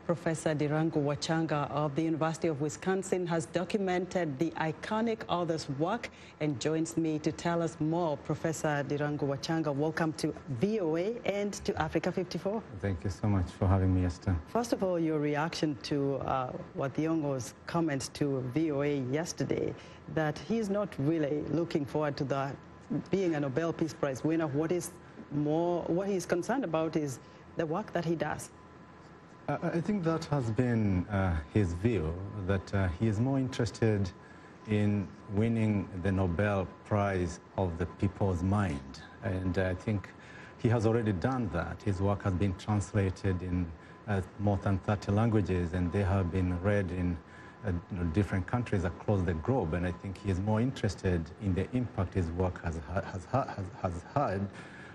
Professor Ndirangu Wachanga of the University of Wisconsin has documented the iconic author's work and joins me to tell us more. Professor Ndirangu Wachanga, welcome to VOA and to Africa 54. Thank you so much for having me, Esther. First of all, your reaction to Thiong'o's comments to VOA yesterday, that he's not really looking forward to being a Nobel Peace Prize winner. What he's concerned about is the work that he does. I think that has been his view, that he is more interested in winning the Nobel Prize of the people's mind. And I think he has already done that. His work has been translated in more than 30 languages, and they have been read in different countries across the globe. And I think he is more interested in the impact his work has had.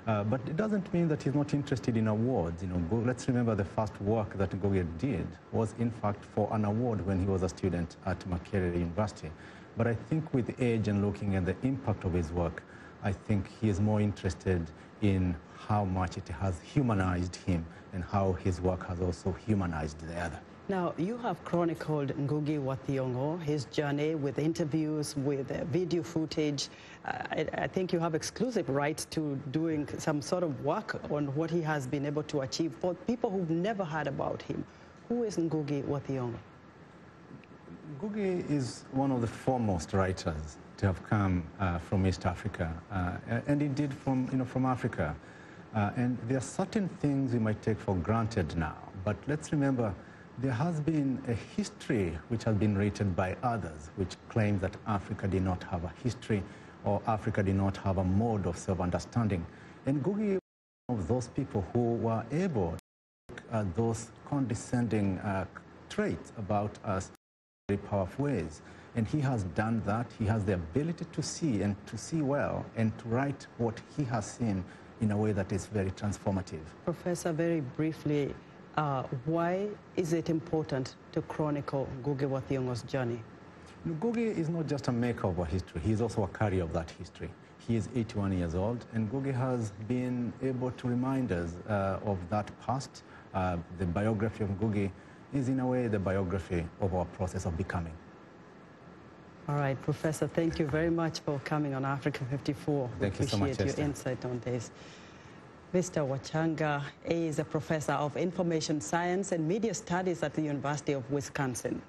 But it doesn't mean that he's not interested in awards. Let's remember the first work that Ngugi did was, in fact, for an award when he was a student at Makerere University. But I think with age and looking at the impact of his work, I think he is more interested in how much it has humanized him and how his work has also humanized the other. Now, you have chronicled Ngugi wa Thiong'o, his journey with interviews, with video footage. I think you have exclusive rights to doing some sort of work on what he has been able to achieve. For people who've never heard about him, who is Ngugi wa Thiong'o? Ngugi is one of the foremost writers to have come from East Africa, and indeed from Africa. And there are certain things we might take for granted now, but let's remember there has been a history which has been written by others, which claims that Africa did not have a history or Africa did not have a mode of self-understanding. And Ngugi was one of those people who were able to look at those condescending traits about us in very powerful ways. And he has done that. He has the ability to see and to see well and to write what he has seen in a way that is very transformative. Professor, very briefly, why is it important to chronicle Ngugi wa Thiong'o's journey? Ngugi is not just a maker of our history, he is also a carrier of that history. He is 81 years old, and Ngugi has been able to remind us of that past. The biography of Ngugi is, in a way, the biography of our process of becoming. All right, Professor, thank you very much for coming on Africa 54. Thank you so much, appreciate your insight on this. Mr. Wachanga is a professor of information science and media studies at the University of Wisconsin.